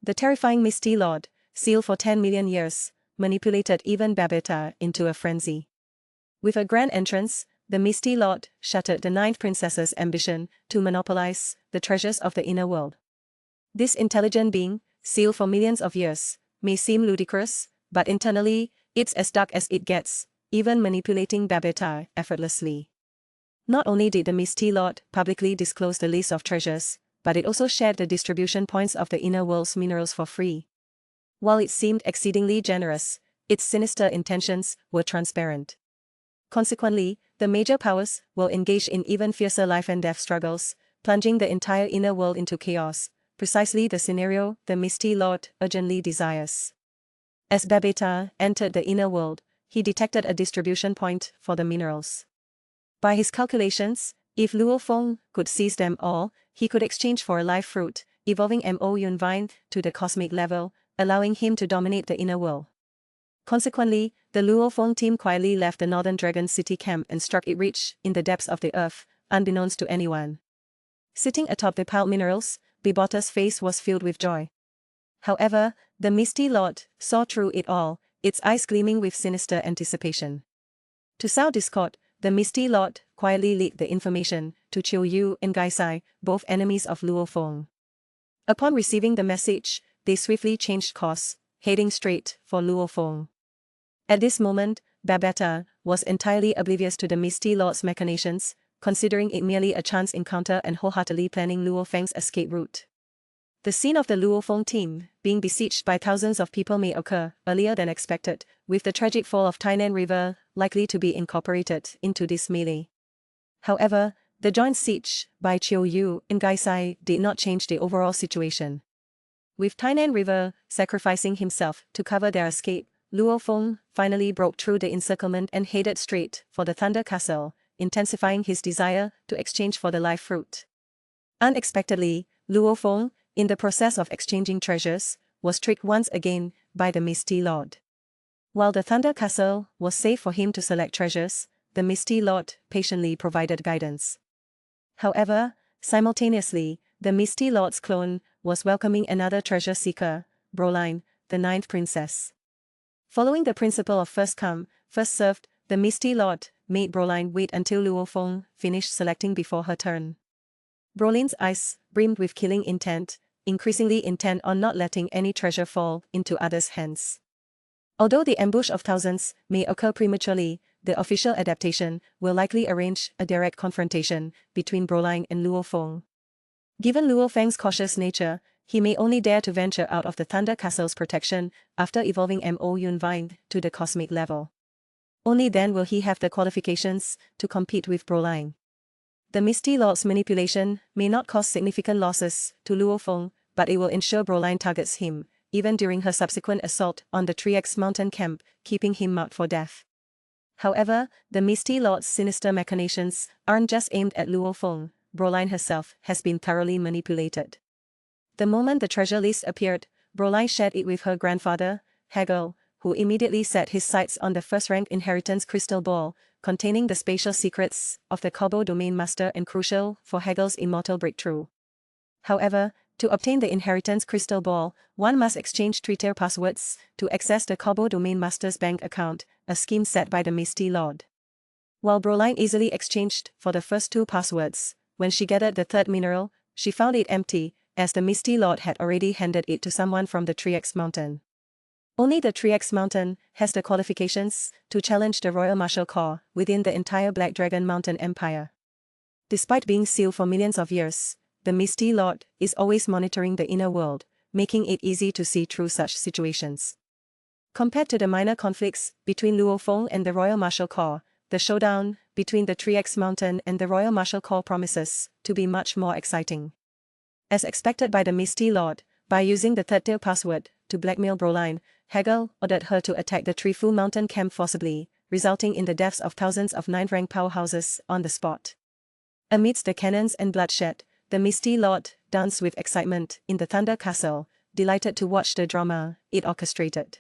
The terrifying Misty Lord, sealed for 10 million years, manipulated even Babata into a frenzy. With a grand entrance, the Misty Lord shattered the ninth princess's ambition to monopolize the treasures of the inner world. This intelligent being, sealed for millions of years, may seem ludicrous, but internally, it's as dark as it gets, even manipulating Babata effortlessly. Not only did the Misty Lord publicly disclose the list of treasures, but it also shared the distribution points of the inner world's minerals for free. While it seemed exceedingly generous, its sinister intentions were transparent. Consequently, the major powers will engage in even fiercer life and death struggles, plunging the entire inner world into chaos, precisely the scenario the Misty Lord urgently desires. As Babata entered the inner world, he detected a distribution point for the minerals. By his calculations, if Luo Feng could seize them all, he could exchange for a live fruit, evolving Mo Yun Vine to the cosmic level, allowing him to dominate the inner world. Consequently, the Luo Feng team quietly left the Northern Dragon City camp and struck it rich in the depths of the earth, unbeknownst to anyone. Sitting atop the piled minerals, Babata's face was filled with joy. However, the Misty Lord saw through it all, its eyes gleaming with sinister anticipation. To sow discord, the Misty Lord quietly leaked the information to Chiu Yu and Gai Sai, both enemies of Luo Feng. Upon receiving the message, they swiftly changed course, heading straight for Luo Feng. At this moment, Babata was entirely oblivious to the Misty Lord's machinations, considering it merely a chance encounter and wholeheartedly planning Luo Feng's escape route. The scene of the Luo Feng team being besieged by thousands of people may occur earlier than expected, with the tragic fall of Tainan River likely to be incorporated into this melee. However, the joint siege by Chiu Yu and Gai Sai did not change the overall situation. With Tainan River sacrificing himself to cover their escape, Luo Feng finally broke through the encirclement and headed straight for the Thunder Castle, intensifying his desire to exchange for the live fruit. Unexpectedly, Luo Feng, in the process of exchanging treasures, was tricked once again by the Misty Lord. While the Thunder Castle was safe for him to select treasures, the Misty Lord patiently provided guidance. However, simultaneously, the Misty Lord's clone was welcoming another treasure seeker, Broline, the ninth princess. Following the principle of first come, first served, the Misty Lord made Broline wait until Luo Feng finished selecting before her turn. Broline's eyes brimmed with killing intent, increasingly intent on not letting any treasure fall into others' hands. Although the ambush of thousands may occur prematurely, the official adaptation will likely arrange a direct confrontation between Broline and Luo Feng. Given Luo Feng's cautious nature, he may only dare to venture out of the Thunder Castle's protection after evolving Mo Yun Vine to the cosmic level. Only then will he have the qualifications to compete with Broline. The Misty Lord's manipulation may not cause significant losses to Luo Feng, but it will ensure Broline targets him, even during her subsequent assault on the 3X Mountain camp, keeping him marked for death. However, the Misty Lord's sinister machinations aren't just aimed at Luo Feng. Broline herself has been thoroughly manipulated. The moment the treasure list appeared, Broline shared it with her grandfather, Hegel, who immediately set his sights on the first-rank inheritance crystal ball, containing the spatial secrets of the Kobo Domain Master and crucial for Hegel's immortal breakthrough. However, to obtain the inheritance crystal ball, one must exchange 3-tier passwords to access the Kobo Domain Master's bank account, a scheme set by the Misty Lord. While Broline easily exchanged for the first 2 passwords, when she gathered the third mineral, she found it empty, as the Misty Lord had already handed it to someone from the 3X Mountain. Only the 3X Mountain has the qualifications to challenge the Royal Martial Corps within the entire Black Dragon Mountain Empire. Despite being sealed for millions of years, the Misty Lord is always monitoring the inner world, making it easy to see through such situations. Compared to the minor conflicts between Luo Feng and the Royal Martial Corps, the showdown between the 3X Mountain and the Royal Martial Corps promises to be much more exciting. As expected by the Misty Lord, by using the 3rd-tier password to blackmail Broline, Hegel ordered her to attack the Trifu Mountain camp forcibly, resulting in the deaths of thousands of 9th-rank powerhouses on the spot. Amidst the cannons and bloodshed, the Misty Lord danced with excitement in the Thunder Castle, delighted to watch the drama it orchestrated.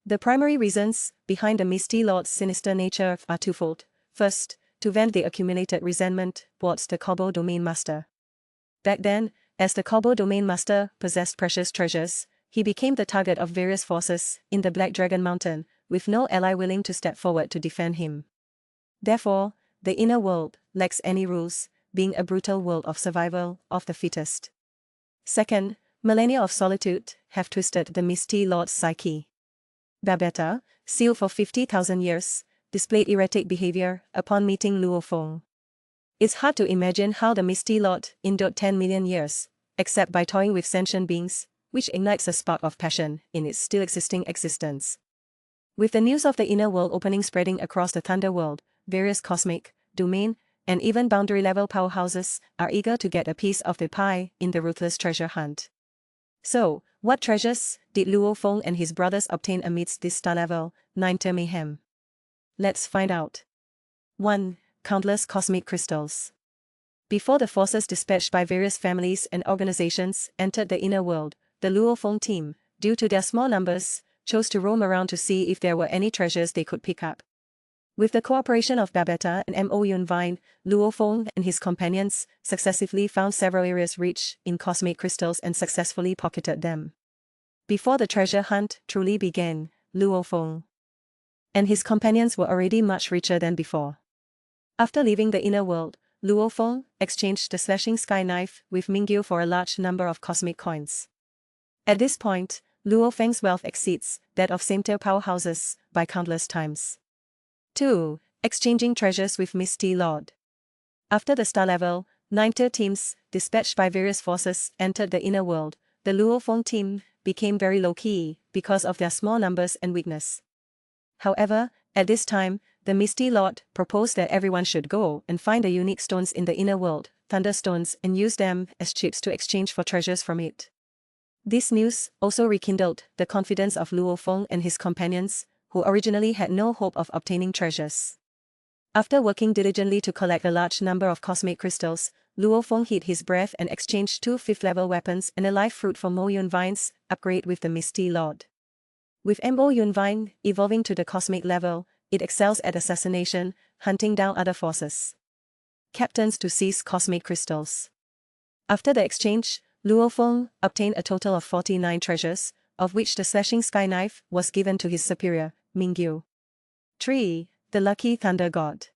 The primary reasons behind the Misty Lord's sinister nature are twofold. First, to vent the accumulated resentment towards the Kobo Domain Master. Back then, As the Kobo domain master possessed precious treasures, he became the target of various forces in the Black Dragon Mountain, with no ally willing to step forward to defend him. Therefore, the inner world lacks any rules, being a brutal world of survival of the fittest. Second, millennia of solitude have twisted the Misty Lord's psyche. Babata, sealed for 50,000 years, displayed erratic behavior upon meeting Luo Feng. It's hard to imagine how the Misty Lord endured 10 million years, except by toying with sentient beings, which ignites a spark of passion in its still existing existence. With the news of the inner world opening spreading across the Thunder World, various cosmic, domain, and even boundary-level powerhouses are eager to get a piece of the pie in the ruthless treasure hunt. So, what treasures did Luo Feng and his brothers obtain amidst this star-level 9-tier mayhem? Let's find out. 1. Countless cosmic crystals. Before the forces dispatched by various families and organizations entered the inner world, the Luo Feng team, due to their small numbers, chose to roam around to see if there were any treasures they could pick up. With the cooperation of Babata and Mo Yunvine, Luo Feng and his companions successively found several areas rich in cosmic crystals and successfully pocketed them. Before the treasure hunt truly began, Luo Feng and his companions were already much richer than before. After leaving the inner world, Luo Feng exchanged the slashing sky knife with Mingyu for a large number of cosmic coins. At this point, Luo Feng's wealth exceeds that of same-tier powerhouses by countless times. 2. Exchanging treasures with Misty Lord. After the star-level 9-tier teams, dispatched by various forces, entered the inner world, the Luo Feng team became very low-key because of their small numbers and weakness. However, at this time, the Misty Lord proposed that everyone should go and find the unique stones in the inner world, Thunderstones, and use them as chips to exchange for treasures from it. This news also rekindled the confidence of Luo Feng and his companions, who originally had no hope of obtaining treasures. After working diligently to collect a large number of cosmic crystals, Luo Feng hid his breath and exchanged 2 5th-level weapons and a live fruit for Mo Yunvine's upgrade with the Misty Lord. With Mo Yunvine evolving to the cosmic level, it excels at assassination, hunting down other forces. Captains to seize cosmic crystals. After the exchange, Luo Feng obtained a total of 49 treasures, of which the slashing sky knife was given to his superior, Mingyu. 3. The Lucky Thunder God.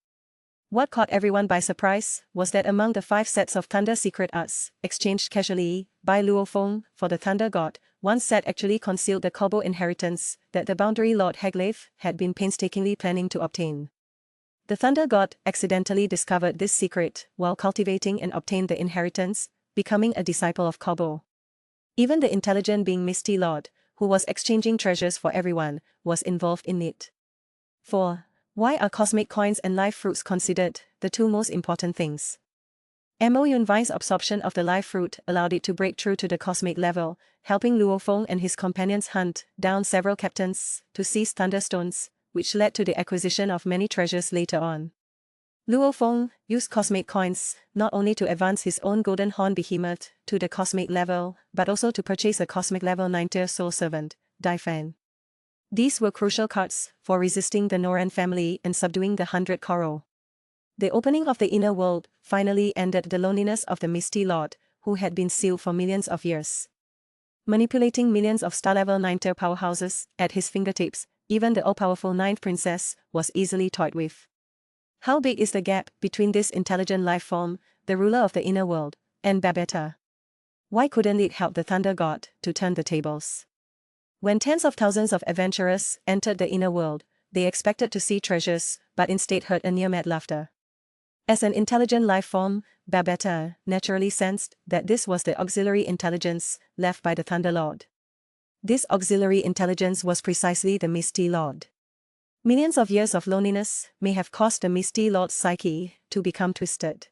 What caught everyone by surprise was that among the 5 sets of Thunder secret arts, exchanged casually by Luo Feng for the Thunder God, one set actually concealed the Kobo inheritance that the Boundary Lord Hagleif had been painstakingly planning to obtain. The Thunder God accidentally discovered this secret while cultivating and obtained the inheritance, becoming a disciple of Kobo. Even the intelligent being Misty Lord, who was exchanging treasures for everyone, was involved in it. 4. Why are cosmic coins and live fruits considered the 2 most important things? Mo Yunvine's absorption of the live fruit allowed it to break through to the cosmic level, helping Luo Feng and his companions hunt down several captains to seize Thunderstones, which led to the acquisition of many treasures later on. Luo Feng used cosmic coins not only to advance his own Golden Horn Behemoth to the cosmic level, but also to purchase a cosmic level 9-tier soul servant, Daifan. These were crucial cards for resisting the Noran family and subduing the 100 Coral. The opening of the inner world finally ended the loneliness of the Misty Lord, who had been sealed for millions of years. Manipulating millions of star-level 9-tier powerhouses at his fingertips, even the all-powerful 9th princess was easily toyed with. How big is the gap between this intelligent life form, the ruler of the inner world, and Babata? Why couldn't it help the Thunder God to turn the tables? When tens of thousands of adventurers entered the inner world, they expected to see treasures, but instead heard a near-mad laughter. As an intelligent life form, Babata naturally sensed that this was the auxiliary intelligence left by the Thunder Lord. This auxiliary intelligence was precisely the Misty Lord. Millions of years of loneliness may have caused the Misty Lord's psyche to become twisted.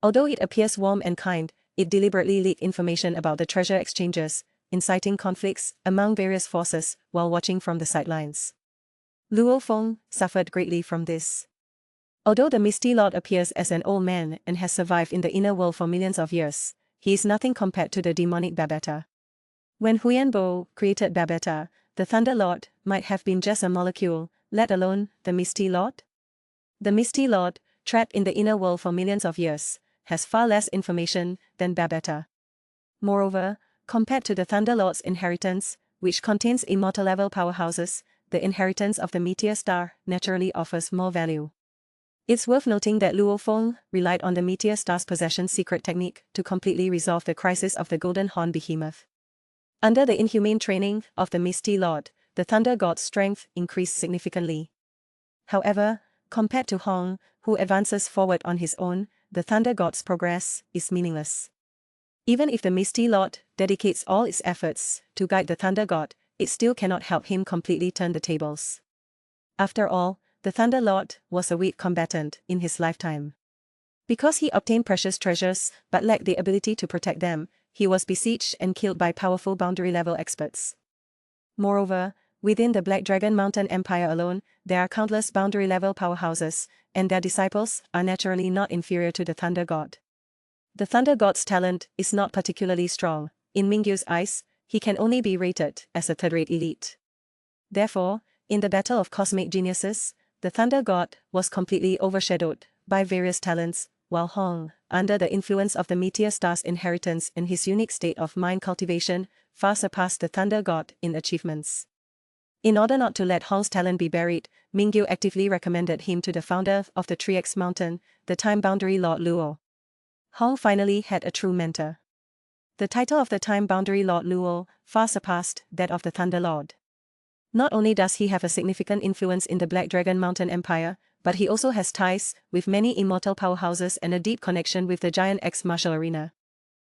Although it appears warm and kind, it deliberately leaked information about the treasure exchanges, inciting conflicts among various forces while watching from the sidelines. Luo Feng suffered greatly from this. Although the Misty Lord appears as an old man and has survived in the inner world for millions of years, he is nothing compared to the demonic Babata. When Huyanbo created Babata, the Thunder Lord might have been just a molecule, let alone the Misty Lord. The Misty Lord, trapped in the inner world for millions of years, has far less information than Babata. Moreover, compared to the Thunder Lord's inheritance, which contains immortal-level powerhouses, the inheritance of the meteor star naturally offers more value. It's worth noting that Luo Feng relied on the meteor star's possession secret technique to completely resolve the crisis of the Golden Horn Behemoth. Under the inhumane training of the Misty Lord, the Thunder God's strength increased significantly. However, compared to Hong, who advances forward on his own, the Thunder God's progress is meaningless. Even if the Misty Lord dedicates all its efforts to guide the Thunder God, it still cannot help him completely turn the tables. After all, the Thunder Lord was a weak combatant in his lifetime. Because he obtained precious treasures but lacked the ability to protect them, he was besieged and killed by powerful boundary-level experts. Moreover, within the Black Dragon Mountain Empire alone, there are countless boundary-level powerhouses, and their disciples are naturally not inferior to the Thunder God. The Thunder God's talent is not particularly strong. In Mingyu's eyes, he can only be rated as a third-rate elite. Therefore, in the battle of cosmic geniuses, the Thunder God was completely overshadowed by various talents, while Hong, under the influence of the Meteor Star's inheritance and his unique state of mind cultivation, far surpassed the Thunder God in achievements. In order not to let Hong's talent be buried, Mingyu actively recommended him to the founder of the 3X Mountain, the Time Boundary Lord Luo. Hong finally had a true mentor. The title of the Time Boundary Lord Luo far surpassed that of the Thunder Lord. Not only does he have a significant influence in the Black Dragon Mountain Empire, but he also has ties with many immortal powerhouses and a deep connection with the Giant X martial arena.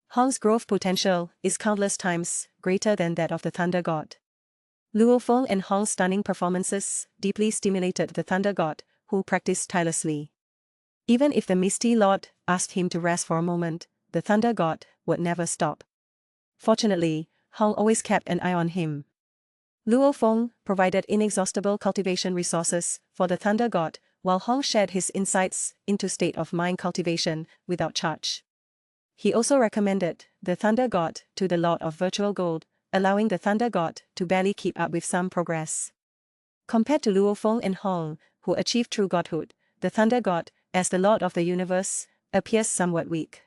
Hong's growth potential is countless times greater than that of the Thunder God. Luo Feng and Hong's stunning performances deeply stimulated the Thunder God, who practiced tirelessly. Even if the Misty Lord asked him to rest for a moment, the Thunder God would never stop. Fortunately, Hong always kept an eye on him. Luo Feng provided inexhaustible cultivation resources for the Thunder God, while Hong shared his insights into state of mind cultivation without charge. He also recommended the Thunder God to the Lord of Virtual Gold, allowing the Thunder God to barely keep up with some progress. Compared to Luo Feng and Hong, who achieved true godhood, the Thunder God, as the Lord of the Universe, appears somewhat weak.